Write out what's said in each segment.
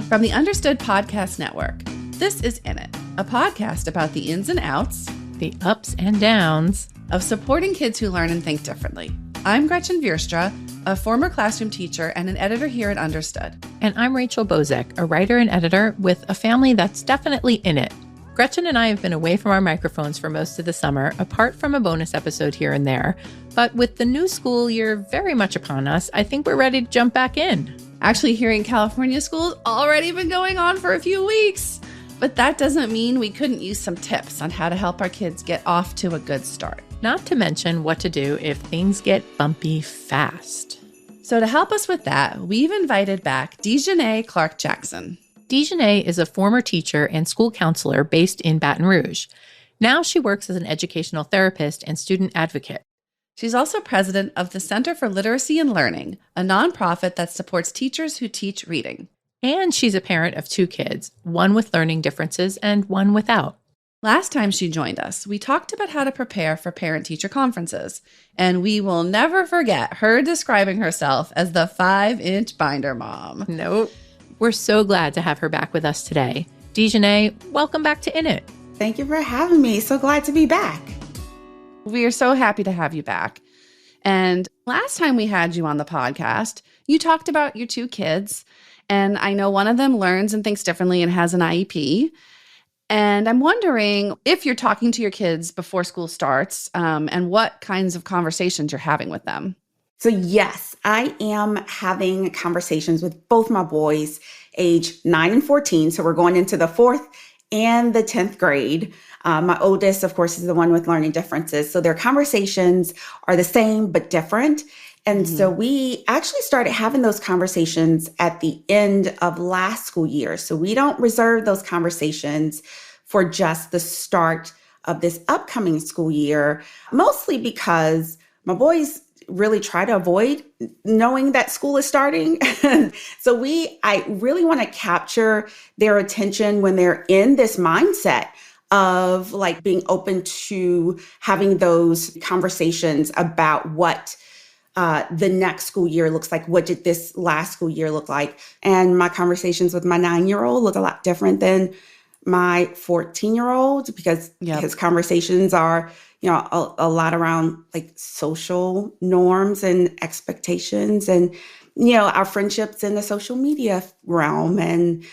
From the Understood Podcast Network, this is In It, a podcast about the ins and outs, the ups and downs of supporting kids who learn and think differently. I'm Gretchen Vierstra, a former classroom teacher and an editor here at Understood. And I'm Rachel Bozek, a writer and editor with a family that's definitely in it. Gretchen and I have been away from our microphones for most of the summer, apart from a bonus episode here and there. But with the new school year very much upon us, I think we're ready to jump back in. Actually, here in California, school's already been going on for a few weeks. But that doesn't mean we couldn't use some tips on how to help our kids get off to a good start. Not to mention what to do if things get bumpy fast. So to help us with that, we've invited back DeJunne Clark Jackson. DeJunne is a former teacher and school counselor based in Baton Rouge. Now she works as an educational therapist and student advocate. She's also president of the Center for Literacy and Learning, a nonprofit that supports teachers who teach reading. And she's a parent of 2 kids, one with learning differences and one without. Last time she joined us, we talked about how to prepare for parent-teacher conferences, and we will never forget her describing herself as the 5-inch binder mom. Nope. We're so glad to have her back with us today. DeJunne, welcome back to In It. Thank you for having me. So glad to be back. We are so happy to have you back. And last time we had you on the podcast, you talked about your 2 kids, and I know one of them learns and thinks differently and has an IEP. And I'm wondering if you're talking to your kids before school starts and what kinds of conversations you're having with them. So yes, I am having conversations with both my boys, age 9 and 14. So we're going into the 4th and the 10th grade. My oldest, of course, is the one with learning differences. So their conversations are the same, but different. And so we actually started having those conversations at the end of last school year. So we don't reserve those conversations for just the start of this upcoming school year, mostly because my boys really try to avoid knowing that school is starting. So I really want to capture their attention when they're in this mindset of like being open to having those conversations about what the next school year looks like. What did this last school year look like? And my conversations with my 9-year-old look a lot different than my 14-year-old because his conversations are, a lot around like social norms and expectations and, our friendships in the social media realm and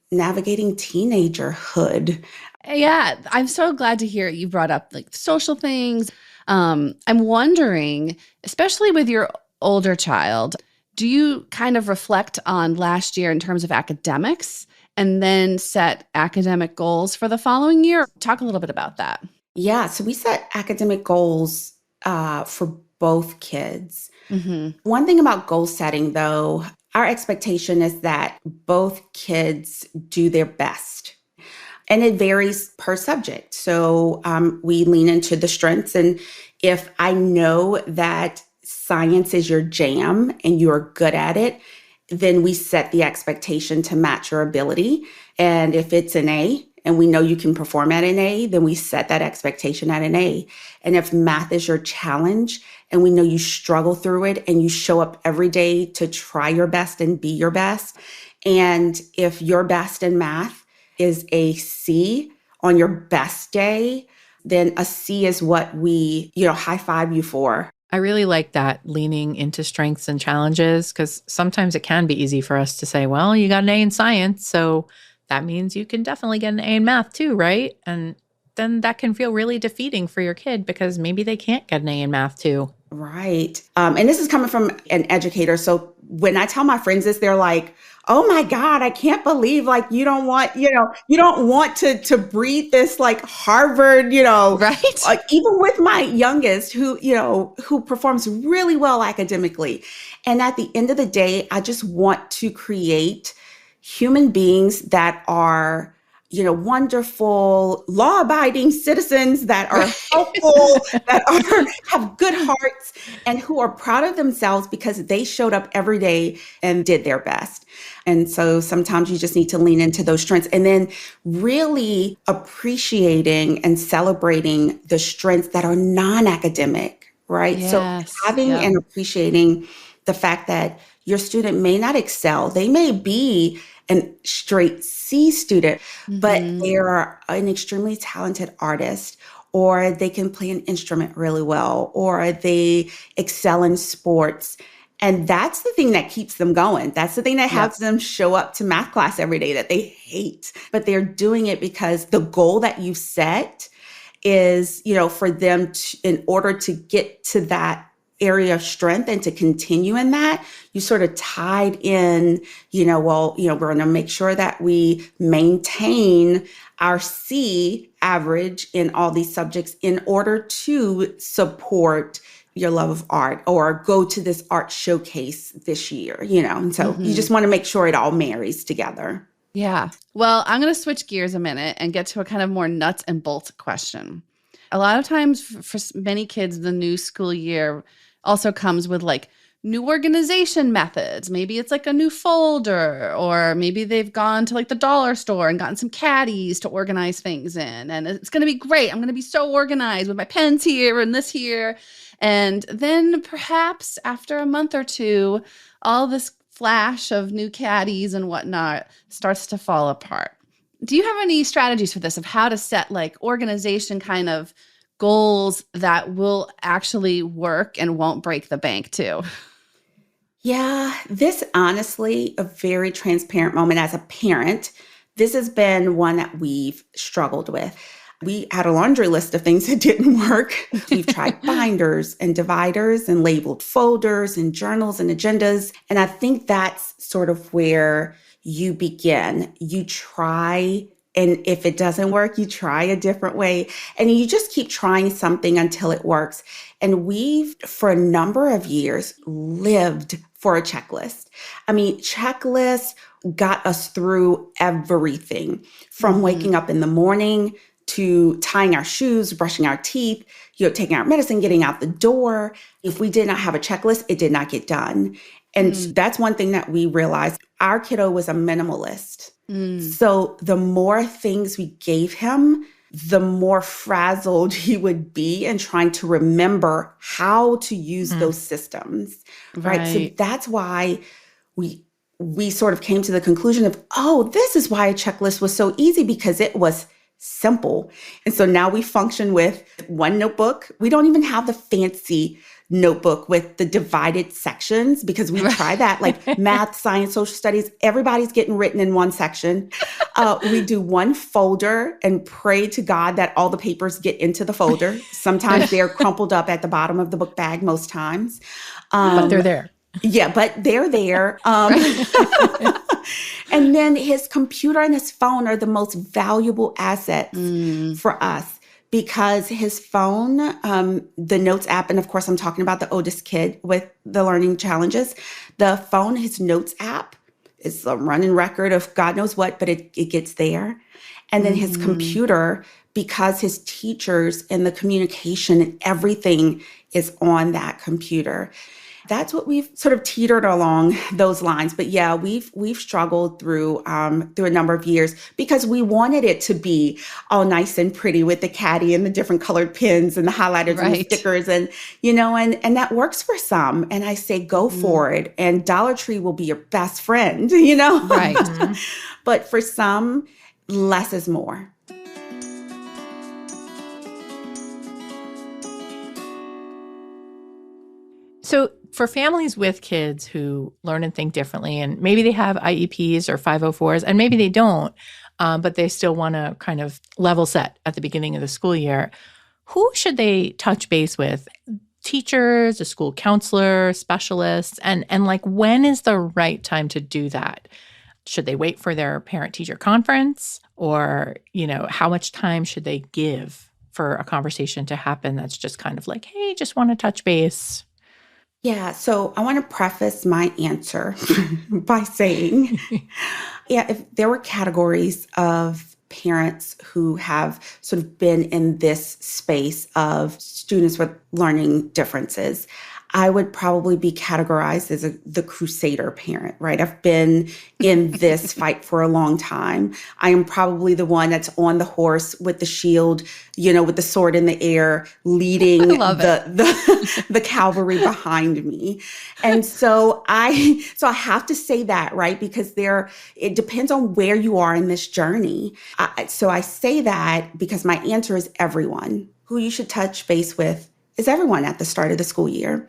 navigating teenagerhood. Yeah, I'm so glad to hear you brought up like social things. I'm wondering, especially with your older child, do you kind of reflect on last year in terms of academics and then set academic goals for the following year? Talk a little bit about that. Yeah, so we set academic goals for both kids. Mm-hmm. One thing about goal setting, though, our expectation is that both kids do their best. And it varies per subject. So we lean into the strengths. And if I know that science is your jam and you're good at it, then we set the expectation to match your ability. And if it's an A and we know you can perform at an A, then we set that expectation at an A. And if math is your challenge and we know you struggle through it and you show up every day to try your best and be your best, and if your best in math is a C on your best day, then a C is what we, high five you for. I really like that leaning into strengths and challenges because sometimes it can be easy for us to say, well, you got an A in science, so that means you can definitely get an A in math too, right? And then that can feel really defeating for your kid because maybe they can't get an A in math too. Right. And this is coming from an educator. So when I tell my friends this, they're like, oh my God, I can't believe like you don't want to breed this like Harvard, right. Like even with my youngest who performs really well academically. And at the end of the day, I just want to create human beings that are wonderful, law-abiding citizens that are helpful, that have good hearts, and who are proud of themselves because they showed up every day and did their best. And so sometimes you just need to lean into those strengths and then really appreciating and celebrating the strengths that are non-academic, right? Yes. So having and appreciating the fact that your student may not excel. They may be an straight C student, but they're an extremely talented artist, or they can play an instrument really well, or they excel in sports. And that's the thing that keeps them going. That's the thing that helps them show up to math class every day that they hate. But they're doing it because the goal that you set is, for them in order to get to that area of strength and to continue in that, you sort of tied in, we're going to make sure that we maintain our C average in all these subjects in order to support your love of art or go to this art showcase this year, and so you just want to make sure it all marries together. Yeah. Well, I'm going to switch gears a minute and get to a kind of more nuts and bolts question. A lot of times for many kids, the new school year also comes with like new organization methods. Maybe it's like a new folder, or maybe they've gone to like the dollar store and gotten some caddies to organize things in. And it's going to be great. I'm going to be so organized with my pens here and this here. And then perhaps after a month or two, all this flash of new caddies and whatnot starts to fall apart. Do you have any strategies for this of how to set like organization kind of goals that will actually work and won't break the bank too? Yeah, this honestly, a very transparent moment as a parent. This has been one that we've struggled with. We had a laundry list of things that didn't work. We've tried binders and dividers and labeled folders and journals and agendas. And I think that's sort of where you begin. You try, and if it doesn't work, you try a different way. And you just keep trying something until it works. And we've, for a number of years, lived for a checklist. I mean, checklists got us through everything from waking up in the morning to tying our shoes, brushing our teeth, taking our medicine, getting out the door. If we did not have a checklist, it did not get done. And that's one thing that we realized. Our kiddo was a minimalist. So the more things we gave him, the more frazzled he would be in trying to remember how to use those systems, right? So that's why we sort of came to the conclusion of, this is why a checklist was so easy, because it was simple. And so now we function with one notebook. We don't even have the fancy notebook with the divided sections, because we try that, like math, science, social studies, everybody's getting written in one section. We do one folder and pray to God that all the papers get into the folder. Sometimes they're crumpled up at the bottom of the book bag, most times. But they're there. Yeah, but they're there. And then his computer and his phone are the most valuable assets for us, because his phone, the Notes app, and of course I'm talking about the oldest kid with the learning challenges, the phone, his Notes app is a running record of God knows what, but it gets there. And then his computer, because his teachers and the communication and everything is on that computer. That's what we've sort of teetered along those lines. But yeah, we've struggled through a number of years, because we wanted it to be all nice and pretty with the caddy and the different colored pens and the highlighters and the stickers, and and that works for some. And I say go for it, and Dollar Tree will be your best friend, Right. But for some, less is more. So for families with kids who learn and think differently, and maybe they have IEPs or 504s, and maybe they don't, but they still want to kind of level set at the beginning of the school year, who should they touch base with? Teachers, a school counselor, specialists, and like, when is the right time to do that? Should they wait for their parent-teacher conference, or, how much time should they give for a conversation to happen that's just kind of like, hey, just want to touch base? Yeah, so I want to preface my answer by saying, if there were categories of parents who have sort of been in this space of students with learning differences, I would probably be categorized as the crusader parent, right? I've been in this fight for a long time. I am probably the one that's on the horse with the shield, with the sword in the air, leading the cavalry behind me. And so I have to say that, right? Because it depends on where you are in this journey. So I say that because my answer is everyone. Who you should touch base with is everyone at the start of the school year.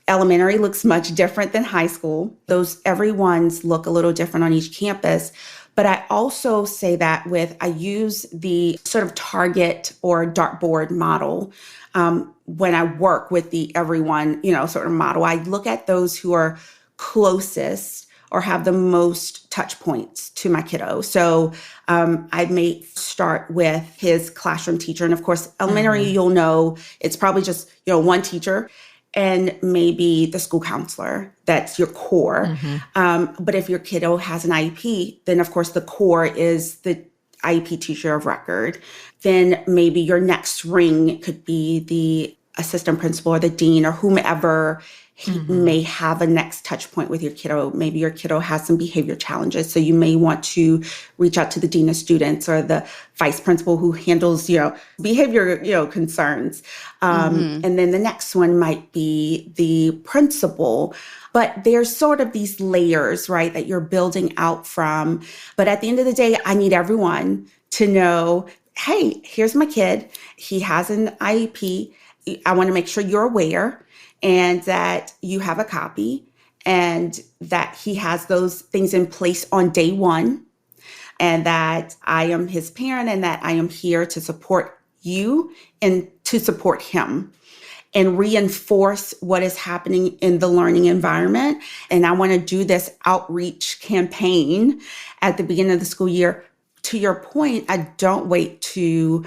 Elementary looks much different than high school. Those everyone's look a little different on each campus. But I also say that I use the sort of target or dartboard model when I work with the everyone, sort of model. I look at those who are closest or have the most touch points to my kiddo. So I may start with his classroom teacher. And of course, elementary, you'll know it's probably just, one teacher and maybe the school counselor. That's your core. But if your kiddo has an IEP, then of course the core is the IEP teacher of record. Then maybe your next ring could be the assistant principal or the dean or whomever may have a next touch point with your kiddo. Maybe your kiddo has some behavior challenges. So you may want to reach out to the dean of students or the vice principal who handles, behavior, concerns. And then the next one might be the principal. But there's sort of these layers, right, that you're building out from. But at the end of the day, I need everyone to know, hey, here's my kid. He has an IEP. I want to make sure you're aware and that you have a copy and that he has those things in place on day one and that I am his parent and that I am here to support you and to support him and reinforce what is happening in the learning environment. And I want to do this outreach campaign at the beginning of the school year. To your point, I don't wait to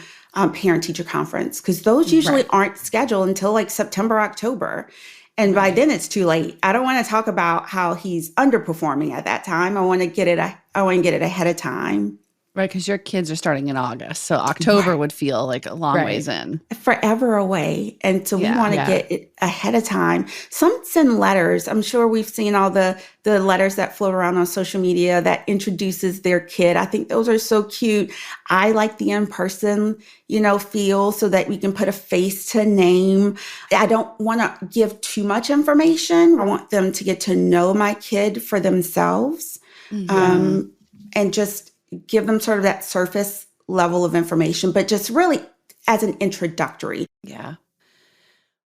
parent-teacher conference because those usually aren't scheduled until like September, October. And by then it's too late. I don't want to talk about how he's underperforming at that time. I want to get it ahead of time. Right, because your kids are starting in August. So October would feel like a long ways in. Forever away. And so we want to get it ahead of time. Some send letters. I'm sure we've seen all the letters that float around on social media that introduces their kid. I think those are so cute. I like the in-person, feel so that we can put a face to name. I don't want to give too much information. I want them to get to know my kid for themselves and just give them sort of that surface level of information, but just really as an introductory. Yeah.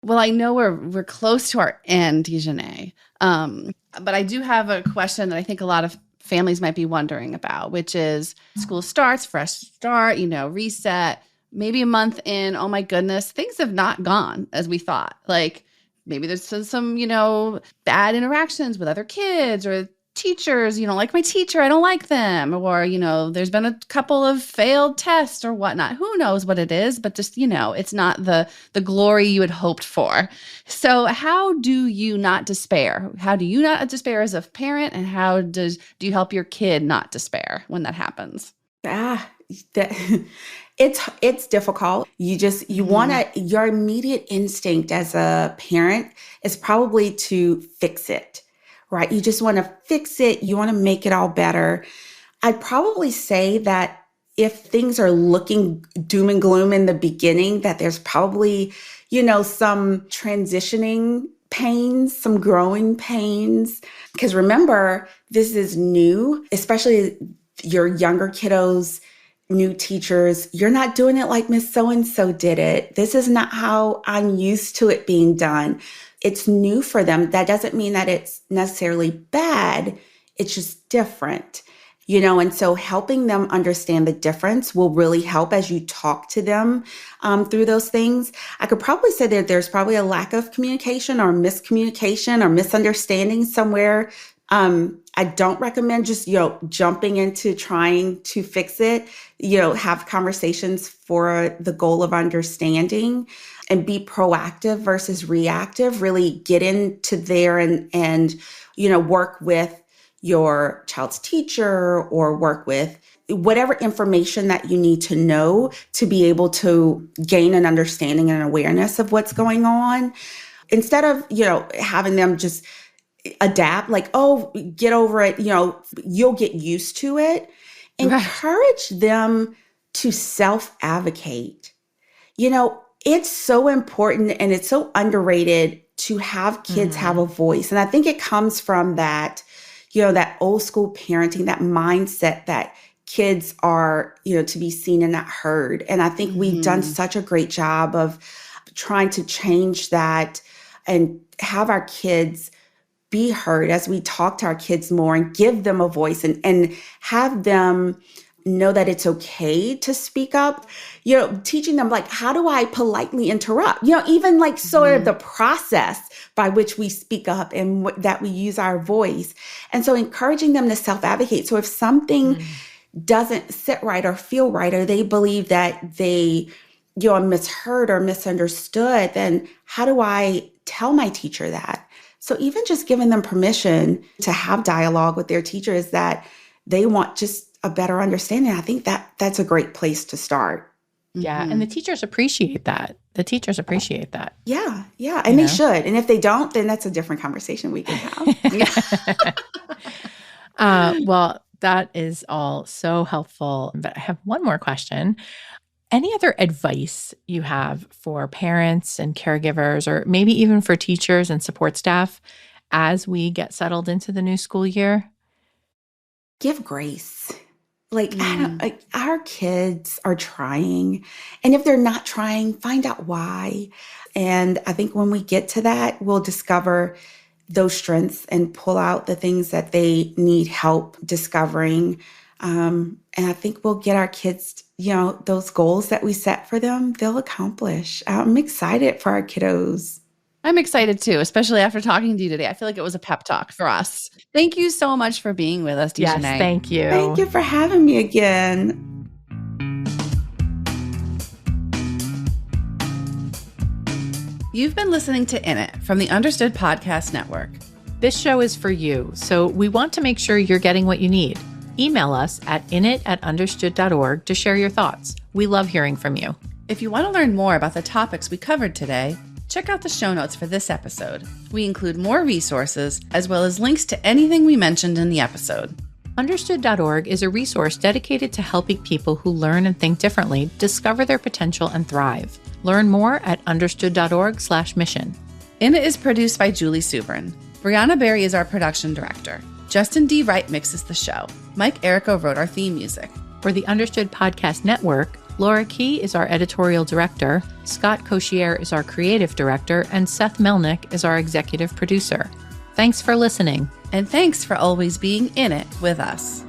Well, I know we're close to our end, DeJunne. But I do have a question that I think a lot of families might be wondering about, which is school starts, fresh start, reset, maybe a month in. Oh my goodness, things have not gone as we thought. Like maybe there's some, bad interactions with other kids or teachers, like my teacher, I don't like them. Or, there's been a couple of failed tests or whatnot. Who knows what it is, but just, it's not the glory you had hoped for. So how do you not despair? How do you not despair as a parent? And how do you help your kid not despair when that happens? It's difficult. You want to, your immediate instinct as a parent is probably to fix it. Right? You just want to fix it. You want to make it all better. I'd probably say that if things are looking doom and gloom in the beginning, that there's probably, some transitioning pains, some growing pains. Because remember, this is new, especially your younger kiddos, new teachers. You're not doing it like Miss So-and-so did it. This is not how I'm used to it being done. It's new for them. That doesn't mean that it's necessarily bad. It's just different, and so helping them understand the difference will really help as you talk to them through those things. I could probably say that there's probably a lack of communication or miscommunication or misunderstanding somewhere. I don't recommend just, jumping into trying to fix it. Have conversations for the goal of understanding and be proactive versus reactive. Really get into there and work with your child's teacher or work with whatever information that you need to know to be able to gain an understanding and awareness of what's going on. Instead of, having them just adapt, like, oh, get over it, you'll get used to it. Encourage them to self-advocate. It's so important and it's so underrated to have kids have a voice. And I think it comes from that, that old school parenting, that mindset that kids are, to be seen and not heard. And I think we've done such a great job of trying to change that and have our kids be heard as we talk to our kids more and give them a voice and have them know that it's okay to speak up, teaching them like, how do I politely interrupt? Even like sort of the process by which we speak up and that we use our voice. And so encouraging them to self-advocate. So if something doesn't sit right or feel right, or they believe that they, are misheard or misunderstood, then how do I tell my teacher that? So even just giving them permission to have dialogue with their teachers that they want just a better understanding. I think that's a great place to start. Yeah. And the teachers appreciate that. Yeah. And they should. And if they don't, then that's a different conversation we can have. Well, that is all so helpful. But I have one more question. Any other advice you have for parents and caregivers, or maybe even for teachers and support staff as we get settled into the new school year? Give grace. Our kids are trying. And if they're not trying, find out why. And I think when we get to that, we'll discover those strengths and pull out the things that they need help discovering. And I think we'll get our kids, those goals that we set for them, they'll accomplish. I'm excited for our kiddos. I'm excited too, especially after talking to you today. I feel like it was a pep talk for us. Thank you so much for being with us, DeJunne. Yes, thank you. Thank you for having me again. You've been listening to In It from the Understood Podcast Network. This show is for you, so we want to make sure you're getting what you need. Email us at init@understood.org to share your thoughts. We love hearing from you. If you want to learn more about the topics we covered today, check out the show notes for this episode. We include more resources as well as links to anything we mentioned in the episode. Understood.org is a resource dedicated to helping people who learn and think differently discover their potential and thrive. Learn more at understood.org/mission. In It is produced by Julie Subrin. Brianna Berry is our production director. Justin D. Wright mixes the show. Mike Errico wrote our theme music. For the Understood Podcast Network, Laura Key is our editorial director, Scott Cocchiere is our creative director, and Seth Melnick is our executive producer. Thanks for listening. And thanks for always being in it with us.